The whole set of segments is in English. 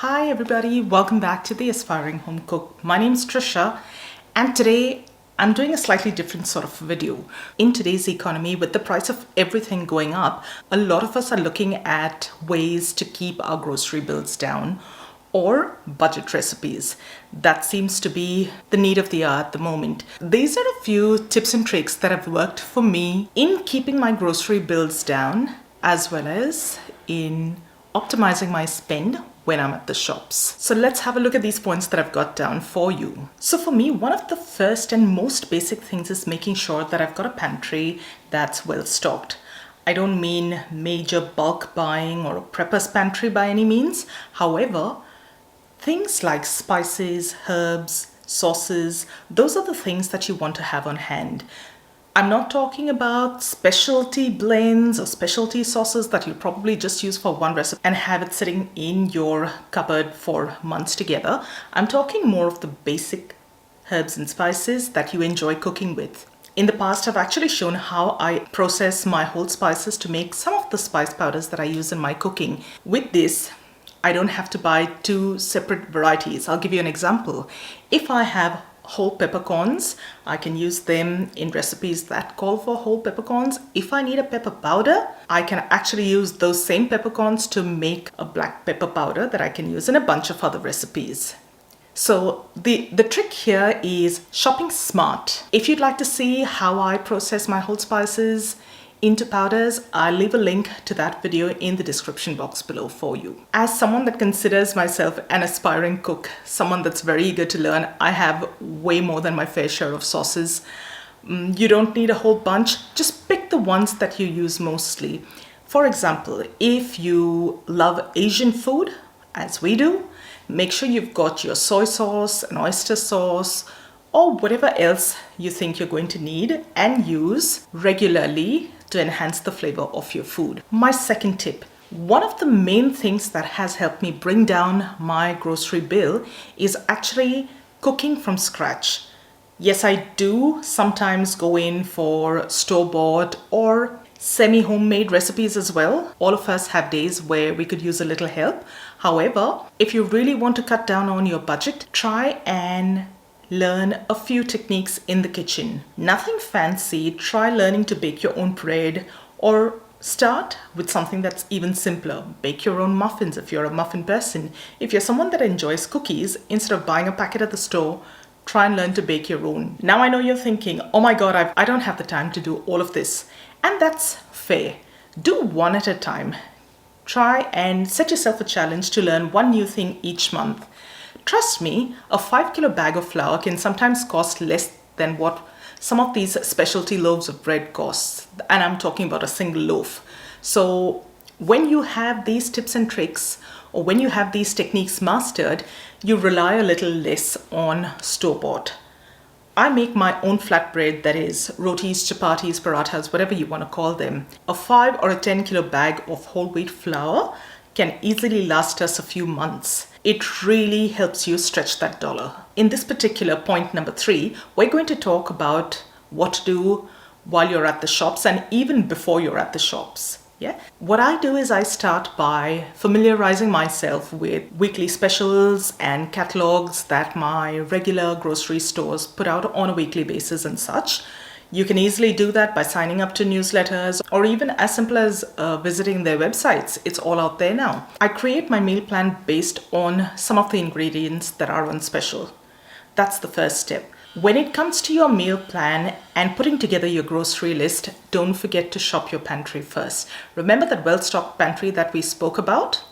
Hi everybody, welcome back to the Aspiring Home Cook. My name is Trisha and today I'm doing a slightly different sort of video. In today's economy, with the price of everything going up, a lot of us are looking at ways to keep our grocery bills down or budget recipes. That seems to be the need of the hour at the moment. These are a few tips and tricks that have worked for me in keeping my grocery bills down as well as in optimizing my spend when I'm at the shops. So let's have a look at these points that I've got down for you. So for me, one of the first and most basic things is making sure that I've got a pantry that's well stocked. I don't mean major bulk buying or a prepper's pantry by any means. However, things like spices, herbs, sauces, those are the things that you want to have on hand. I'm not talking about specialty blends or specialty sauces that you'll probably just use for one recipe and have it sitting in your cupboard for months together. I'm talking more of the basic herbs and spices that you enjoy cooking with. In the past, I've actually shown how I process my whole spices to make some of the spice powders that I use in my cooking. With this, I don't have to buy two separate varieties. I'll give you an example. If I have whole peppercorns, I can use them in recipes that call for whole peppercorns. If I need a pepper powder, I can actually use those same peppercorns to make a black pepper powder that I can use in a bunch of other recipes. So the trick here is shopping smart. If you'd like to see how I process my whole spices into powders, I'll leave a link to that video in the description box below for you. As someone that considers myself an aspiring cook, someone that's very eager to learn, I have way more than my fair share of sauces. You don't need a whole bunch, just pick the ones that you use mostly. For example, if you love Asian food, as we do, make sure you've got your soy sauce, an oyster sauce, or whatever else you think you're going to need and use regularly to enhance the flavor of your food. My second tip, one of the main things that has helped me bring down my grocery bill is actually cooking from scratch. Yes, I do sometimes go in for store-bought or semi-homemade recipes as well. All of us have days where we could use a little help. However, if you really want to cut down on your budget, try and learn a few techniques in the kitchen. Nothing fancy. Try learning to bake your own bread or start with something that's even simpler. Bake your own muffins if you're a muffin person. If you're someone that enjoys cookies, instead of buying a packet at the store, try and learn to bake your own. Now I know you're thinking, oh my God, I don't have the time to do all of this. And that's fair. Do one at a time. Try and set yourself a challenge to learn one new thing each month. Trust me, a 5-kilo bag of flour can sometimes cost less than what some of these specialty loaves of bread costs. And I'm talking about a single loaf. So when you have these tips and tricks, or when you have these techniques mastered, you rely a little less on store-bought. I make my own flatbread, that is rotis, chapatis, parathas, whatever you want to call them. A 5 or a 10-kilo bag of whole wheat flour can easily last us a few months. It really helps you stretch that dollar. In this particular point number 3, we're going to talk about what to do while you're at the shops and even before you're at the shops. Yeah. What I do is I start by familiarizing myself with weekly specials and catalogs that my regular grocery stores put out on a weekly basis and such. You can easily do that by signing up to newsletters or even as simple as visiting their websites. It's all out there now. I create my meal plan based on some of the ingredients that are on special. That's the first step. When it comes to your meal plan and putting together your grocery list, don't forget to shop your pantry first. Remember that well-stocked pantry that we spoke about?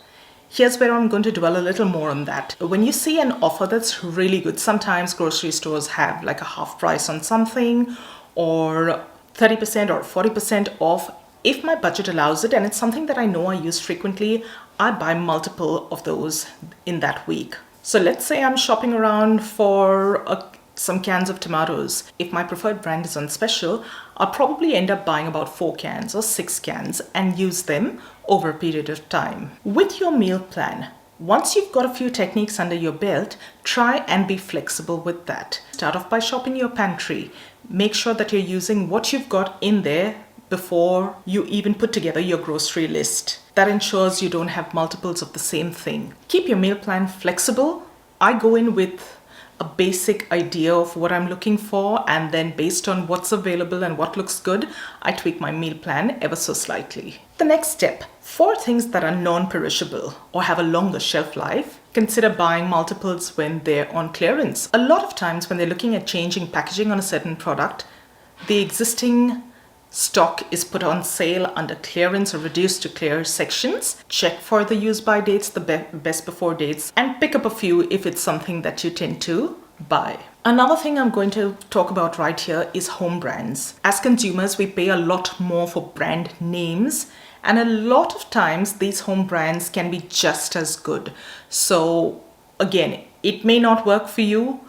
Here's where I'm going to dwell a little more on that. When you see an offer that's really good, sometimes grocery stores have like a half price on something, or 30% or 40% off. If my budget allows it and it's something that I know I use frequently, I buy multiple of those in that week. So let's say I'm shopping around for some cans of tomatoes. If my preferred brand is on special, I'll probably end up buying about 4 cans or 6 cans and use them over a period of time. With your meal plan, once you've got a few techniques under your belt, try and be flexible with that. Start off by shopping your pantry. Make sure that you're using what you've got in there before you even put together your grocery list. That ensures you don't have multiples of the same thing. Keep your meal plan flexible. I go in with a basic idea of what I'm looking for, and then based on what's available and what looks good, I tweak my meal plan ever so slightly. The next step, for things that are non-perishable or have a longer shelf life, consider buying multiples when they're on clearance. A lot of times when they're looking at changing packaging on a certain product, the existing stock is put on sale under clearance or reduced to clear sections. Check for the use by dates, the best before dates, and pick up a few if it's something that you tend to buy. Another thing I'm going to talk about right here is home brands. As consumers, we pay a lot more for brand names, and a lot of times these home brands can be just as good. So again, it may not work for you.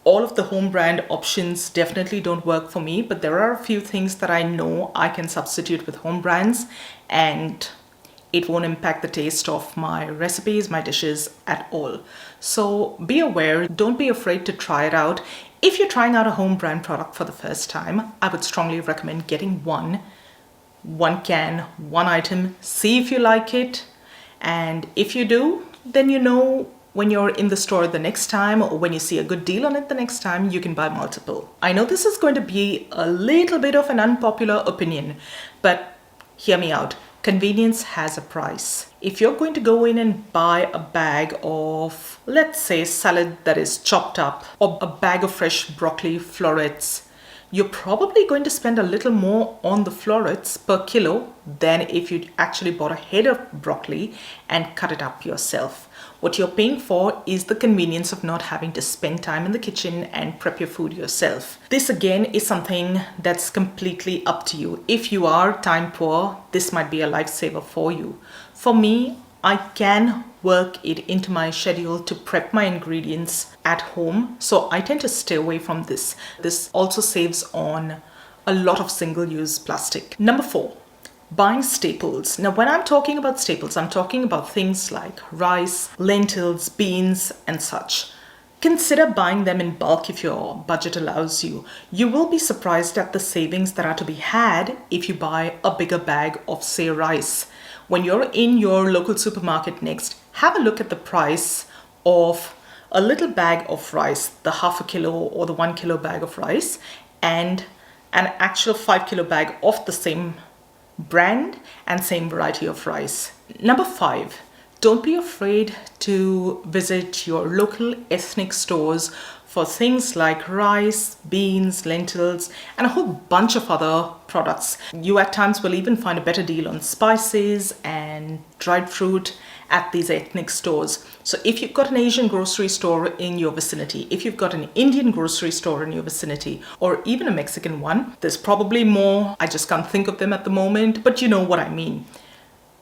All of the home brand options definitely don't work for me, but there are a few things that I know I can substitute with home brands, and it won't impact the taste of my recipes, my dishes at all. So be aware, don't be afraid to try it out. If you're trying out a home brand product for the first time, I would strongly recommend getting one can, one item, see if you like it. And if you do, then you know when you're in the store the next time, or when you see a good deal on it the next time, you can buy multiple. I know this is going to be a little bit of an unpopular opinion, but hear me out. Convenience has a price. If you're going to go in and buy a bag of, let's say, salad that is chopped up, or a bag of fresh broccoli florets, you're probably going to spend a little more on the florets per kilo than if you actually bought a head of broccoli and cut it up yourself. What you're paying for is the convenience of not having to spend time in the kitchen and prep your food yourself. This again is something that's completely up to you. If you are time poor, this might be a lifesaver for you. For me, I can work it into my schedule to prep my ingredients at home, so I tend to stay away from this. This also saves on a lot of single-use plastic. Number 4. Buying staples. Now, when I'm talking about staples, I'm talking about things like rice, lentils, beans, and such. Consider buying them in bulk if your budget allows you. You will be surprised at the savings that are to be had if you buy a bigger bag of, say, rice. When you're in your local supermarket next, have a look at the price of a little bag of rice, the half a kilo or the 1 kilo bag of rice, and an actual 5 kilo bag of the same brand and same variety of rice. Number 5, don't be afraid to visit your local ethnic stores for things like rice, beans, lentils, and a whole bunch of other products. You at times will even find a better deal on spices and dried fruit at these ethnic stores. So if you've got an Asian grocery store in your vicinity, if you've got an Indian grocery store in your vicinity, or even a Mexican one, there's probably more. I just can't think of them at the moment, but you know what I mean.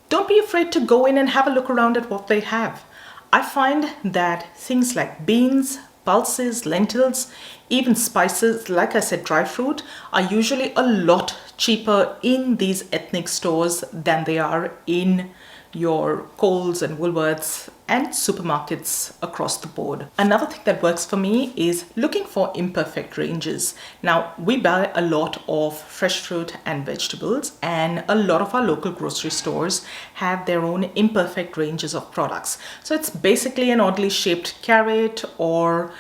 Don't be afraid to go in and have a look around at what they have. I find that things like beans, pulses, lentils, even spices, like I said, dry fruit, are usually a lot cheaper in these ethnic stores than they are in your Coles and Woolworths and supermarkets across the board. Another thing that works for me is looking for imperfect ranges. Now, we buy a lot of fresh fruit and vegetables, and a lot of our local grocery stores have their own imperfect ranges of products. So it's basically an oddly shaped carrot, or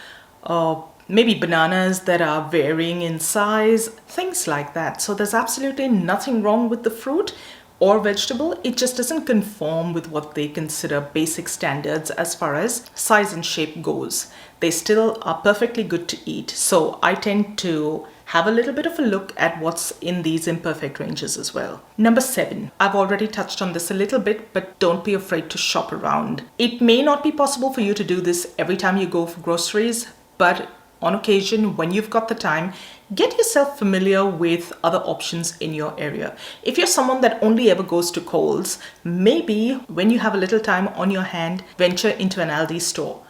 maybe bananas that are varying in size, things like that. So there's absolutely nothing wrong with the fruit or vegetable. It just doesn't conform with what they consider basic standards as far as size and shape goes. They still are perfectly good to eat. So I tend to have a little bit of a look at what's in these imperfect ranges as well. Number 7, I've already touched on this a little bit, but don't be afraid to shop around. It may not be possible for you to do this every time you go for groceries, but on occasion, when you've got the time, get yourself familiar with other options in your area. If you're someone that only ever goes to Coles, maybe when you have a little time on your hand, venture into an Aldi store.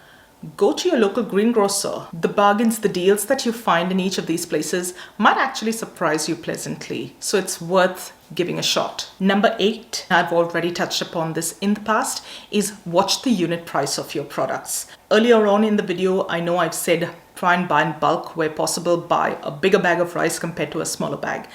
Go to your local greengrocer. The bargains, the deals that you find in each of these places might actually surprise you pleasantly. So it's worth giving a shot. Number 8, I've already touched upon this in the past, is watch the unit price of your products. Earlier on in the video, I know I've said try and buy in bulk where possible, buy a bigger bag of rice compared to a smaller bag.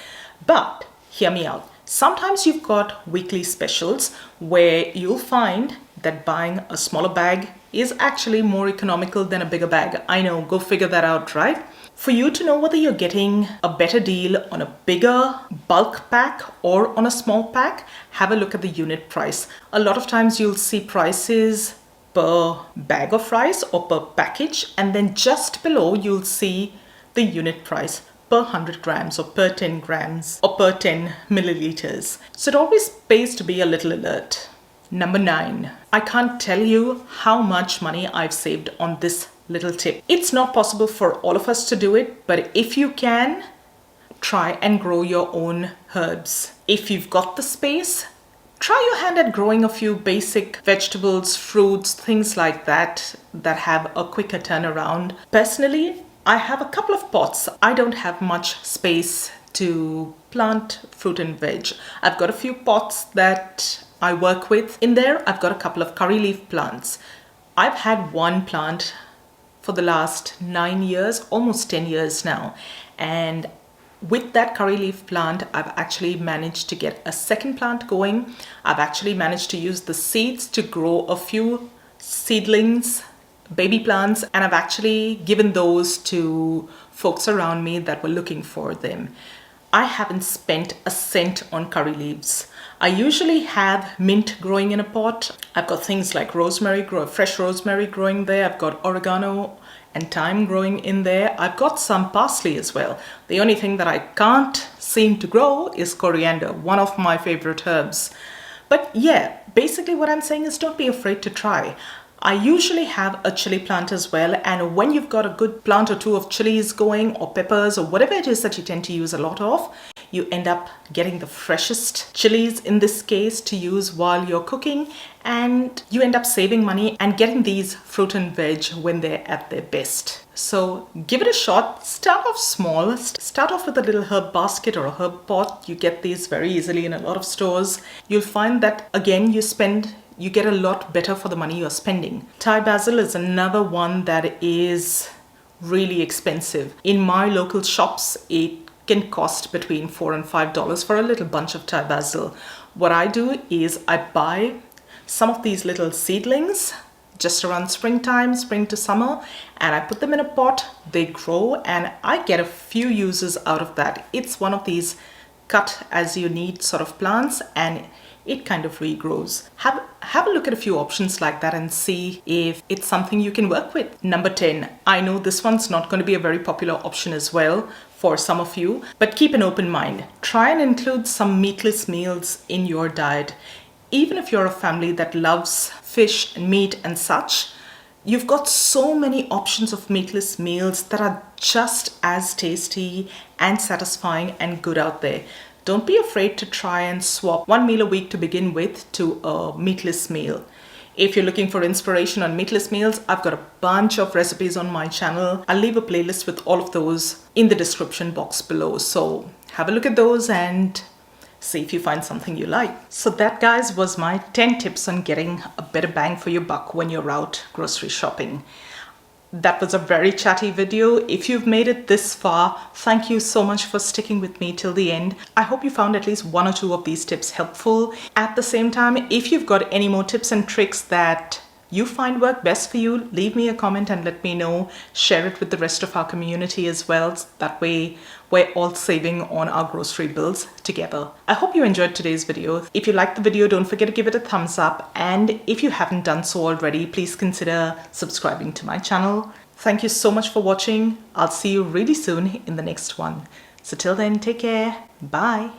But Hear me out. Sometimes you've got weekly specials where you'll find that buying a smaller bag is actually more economical than a bigger bag. I know, go figure that out, right? For you to know whether you're getting a better deal on a bigger bulk pack or on a small pack, have a look at the unit price. A lot of times you'll see prices per bag of rice or per package, and then just below you'll see the unit price per 100 grams or per 10 grams or per 10 milliliters. So it always pays to be a little alert. Number 9, I can't tell you how much money I've saved on this little tip. It's not possible for all of us to do it, but if you can, try and grow your own herbs. If you've got the space, try your hand at growing a few basic vegetables, fruits, things like that have a quicker turnaround. Personally, I have a couple of pots. I don't have much space to plant fruit and veg. I've got a few pots that I work with. In there, I've got a couple of curry leaf plants. I've had one plant for the last 9 years, almost 10 years now. And with that curry leaf plant, I've actually managed to get a second plant going. I've actually managed to use the seeds to grow a few seedlings, baby plants, and I've actually given those to folks around me that were looking for them. I haven't spent a cent on curry leaves. I usually have mint growing in a pot. I've got things like rosemary, fresh rosemary growing there. I've got oregano and thyme growing in there. I've got some parsley as well. The only thing that I can't seem to grow is coriander, one of my favorite herbs. But yeah, basically what I'm saying is don't be afraid to try. I usually have a chili plant as well, and when you've got a good plant or two of chilies going or peppers or whatever it is that you tend to use a lot of, you end up getting the freshest chilies in this case to use while you're cooking, and you end up saving money and getting these fruit and veg when they're at their best. So give it a shot. Start off small. Start off with a little herb basket or a herb pot. You get these very easily in a lot of stores. You'll find that again you get a lot better for the money you're spending. Thai basil is another one that is really expensive. In my local shops, it can cost between $4 and $5 for a little bunch of Thai basil. What I do is I buy some of these little seedlings just around springtime, spring to summer, and I put them in a pot. They grow and I get a few uses out of that. It's one of these cut as you need sort of plants, and it kind of regrows. Have a look at a few options like that and see if it's something you can work with. Number 10, I know this one's not going to be a very popular option as well for some of you, but keep an open mind. Try and include some meatless meals in your diet. Even if you're a family that loves fish and meat and such, you've got so many options of meatless meals that are just as tasty and satisfying and good out there. Don't be afraid to try and swap one meal a week to begin with to a meatless meal. If you're looking for inspiration on meatless meals, I've got a bunch of recipes on my channel. I'll leave a playlist with all of those in the description box below. So have a look at those and see if you find something you like. So that, guys, was my 10 tips on getting a better bang for your buck when you're out grocery shopping. That was a very chatty video. If you've made it this far, thank you so much for sticking with me till the end. I hope you found at least one or two of these tips helpful. At the same time, if you've got any more tips and tricks that you find work best for you, leave me a comment and let me know. Share it with the rest of our community as well. That way we're all saving on our grocery bills together. I hope you enjoyed today's video. If you liked the video, don't forget to give it a thumbs up. And if you haven't done so already, please consider subscribing to my channel. Thank you so much for watching. I'll see you really soon in the next one. So till then, take care. Bye.